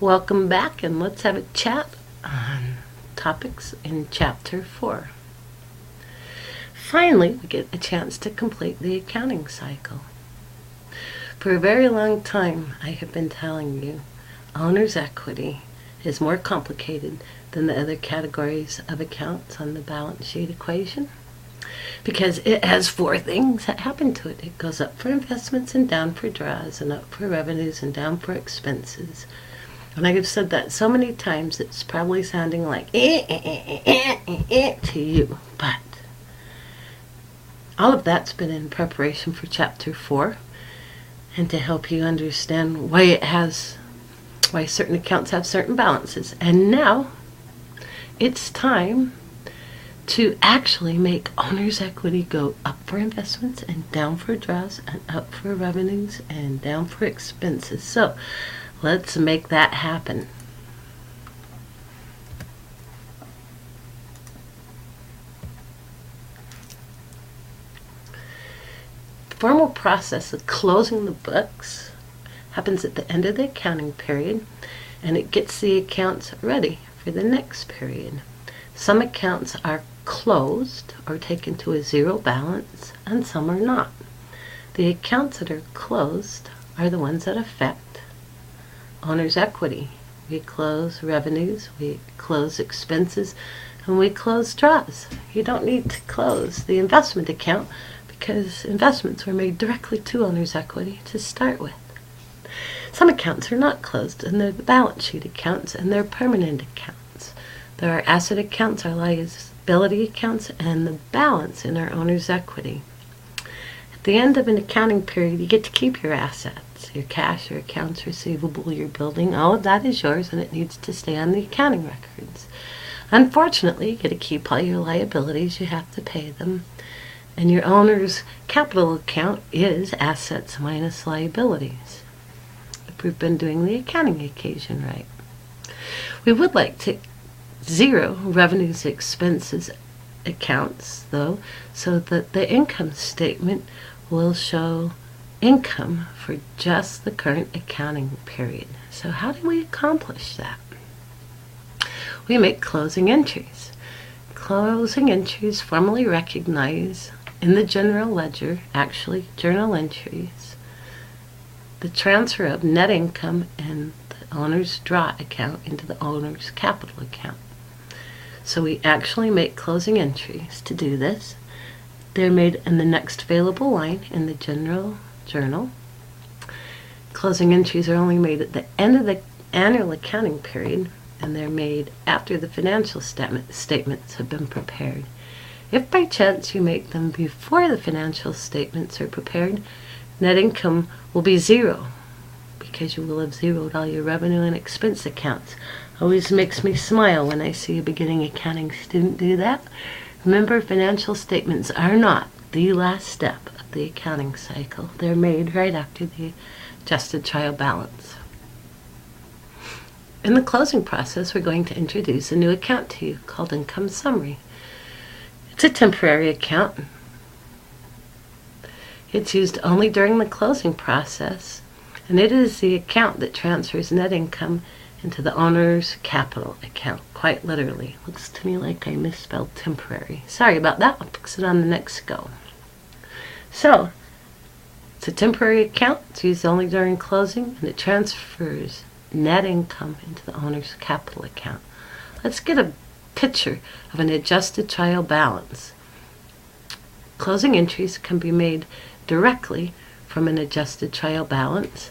Welcome back, and let's have a chat on topics in Chapter 4. Finally, we get a chance to complete the accounting cycle. For a very long time, I have been telling you, owner's equity is more complicated than the other categories of accounts on the balance sheet equation because it has four things that happen to it. It goes up for investments and down for draws, and up for revenues and down for expenses. And I have said that so many times it's probably sounding like to you, but all of that's been in preparation for Chapter 4 and to help you understand why certain accounts have certain balances. And now it's time to actually make owner's equity go up for investments and down for draws and up for revenues and down for expenses. So let's make that happen. The formal process of closing the books happens at the end of the accounting period, and it gets the accounts ready for the next period. Some accounts are closed or taken to a zero balance, and some are not. The accounts that are closed are the ones that affect owner's equity. We close revenues, we close expenses, and we close draws. You don't need to close the investment account because investments were made directly to owner's equity to start with. Some accounts are not closed, and they're the balance sheet accounts, and they're permanent accounts. There are asset accounts, our liability accounts, and the balance in our owner's equity. At the end of an accounting period, you get to keep your assets. Your cash, your accounts receivable, your building, all of that is yours, and it needs to stay on the accounting records. Unfortunately, you get to keep all your liabilities. You have to pay them. And your owner's capital account is assets minus liabilities, if we've been doing the accounting equation right. We would like to zero revenues expenses accounts, though, so that the income statement will show income for just the current accounting period. So how do we accomplish that? We make closing entries. Closing entries formally recognize in the general ledger, actually journal entries, the transfer of net income and the owner's draw account into the owner's capital account. So we actually make closing entries to do this. They're made in the next available line in the general journal. Closing entries are only made at the end of the annual accounting period, and they're made after the financial statements have been prepared. If by chance you make them before the financial statements are prepared, net income will be zero because you will have zeroed all your revenue and expense accounts. Always makes me smile when I see a beginning accounting student do that. Remember, financial statements are not the last step of the accounting cycle. They're made right after the adjusted trial balance. In the closing process, we're going to introduce a new account to you called Income Summary. It's a temporary account. It's used only during the closing process, and it is the account that transfers net income into the owner's capital account, quite literally. Looks to me like I misspelled temporary. Sorry about that. I'll fix it on the next go. So, it's a temporary account. It's used only during closing, and it transfers net income into the owner's capital account. Let's get a picture of an adjusted trial balance. Closing entries can be made directly from an adjusted trial balance,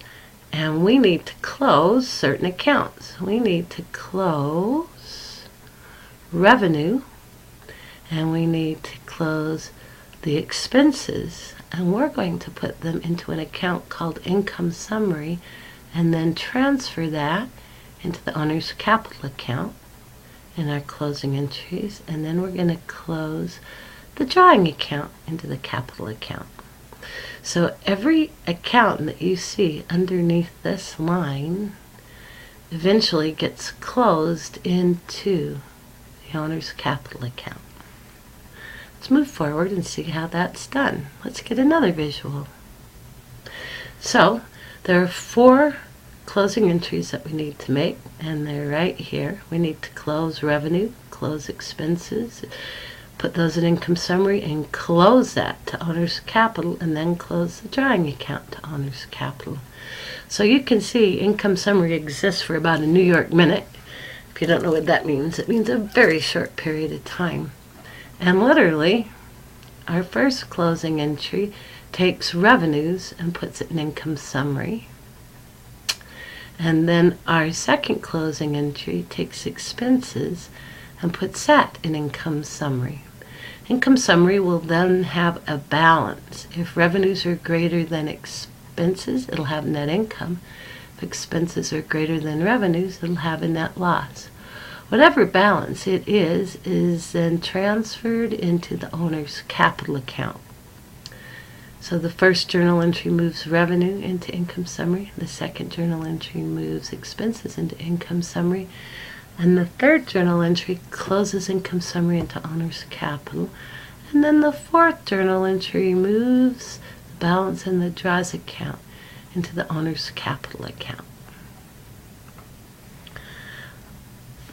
and we need to close certain accounts. We need to close revenue, and we need to close the expenses, and we're going to put them into an account called Income Summary and then transfer that into the owner's capital account in our closing entries, and then we're going to close the drawing account into the capital account. So every account that you see underneath this line eventually gets closed into the owner's capital account. Let's move forward and see how that's done. Let's get another visual. So there are four closing entries that we need to make, and they're right here. We need to close revenue, close expenses, put those in income summary, and close that to owner's capital, and then close the drawing account to owner's capital. So you can see income summary exists for about a New York minute. If you don't know what that means, it means a very short period of time. And literally, our first closing entry takes revenues and puts it in income summary. And then our second closing entry takes expenses and puts that in income summary. Income summary will then have a balance. If revenues are greater than expenses, it'll have net income. If expenses are greater than revenues, it'll have a net loss. Whatever balance it is then transferred into the owner's capital account. So the first journal entry moves revenue into income summary, the second journal entry moves expenses into income summary, and the third journal entry closes income summary into owner's capital, and then the fourth journal entry moves the balance in the draws account into the owner's capital account.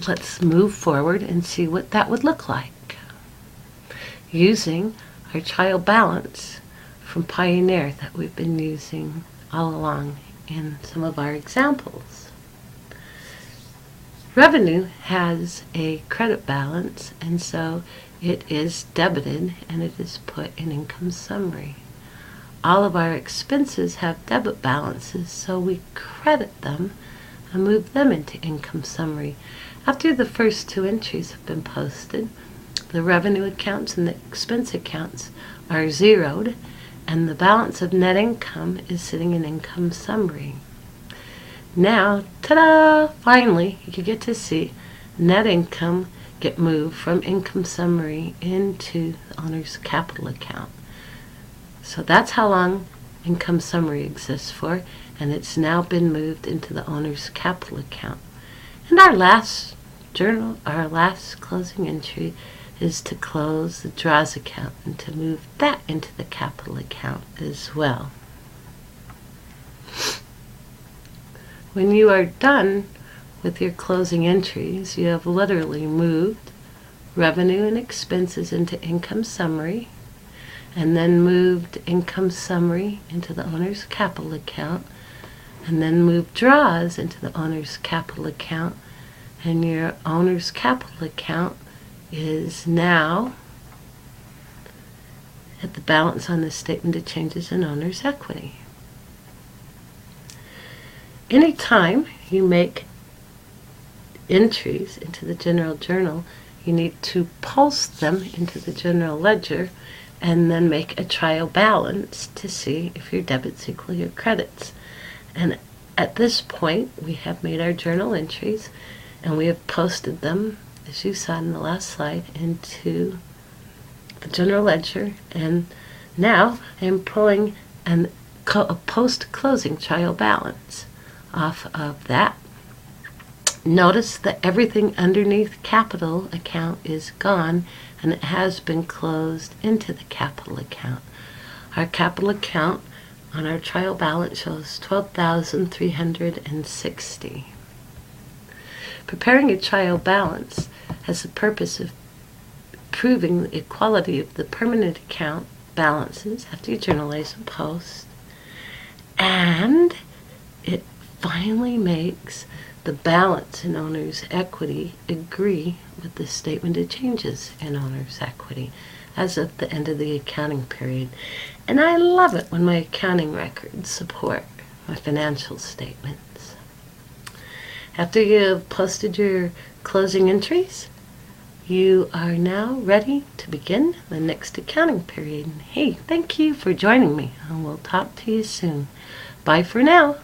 Let's move forward and see what that would look like using our trial balance from Pioneer that we've been using all along in some of our examples. Revenue has a credit balance, and so it is debited and it is put in income summary. All of our expenses have debit balances, so we credit them and move them into income summary. After the first two entries have been posted, the revenue accounts and the expense accounts are zeroed, and the balance of net income is sitting in income summary. Now, ta-da! Finally, you get to see net income get moved from income summary into the owner's capital account. So that's how long income summary exists for, and it's now been moved into the owner's capital account. And our last closing entry is to close the draws account and to move that into the capital account as well. When you are done with your closing entries, you have literally moved revenue and expenses into income summary, and then moved income summary into the owner's capital account, and then moved draws into the owner's capital account, and your owner's capital account is now at the balance on the statement of changes in owner's equity. Anytime you make entries into the general journal, you need to post them into the general ledger and then make a trial balance to see if your debits equal your credits. And at this point, we have made our journal entries and we have posted them, as you saw in the last slide, into the general ledger. And now I'm pulling a post-closing trial balance off of that. Notice that everything underneath capital account is gone, and it has been closed into the capital account. Our capital account on our trial balance shows $12,360. Preparing a trial balance has the purpose of proving the equality of the permanent account balances after you journalize and post, and it finally makes the balance in owner's equity agree with the statement of changes in owner's equity as of the end of the accounting period. And I love it when my accounting records support my financial statements. After you have posted your closing entries, you are now ready to begin the next accounting period. Hey, thank you for joining me, and we'll talk to you soon. Bye for now.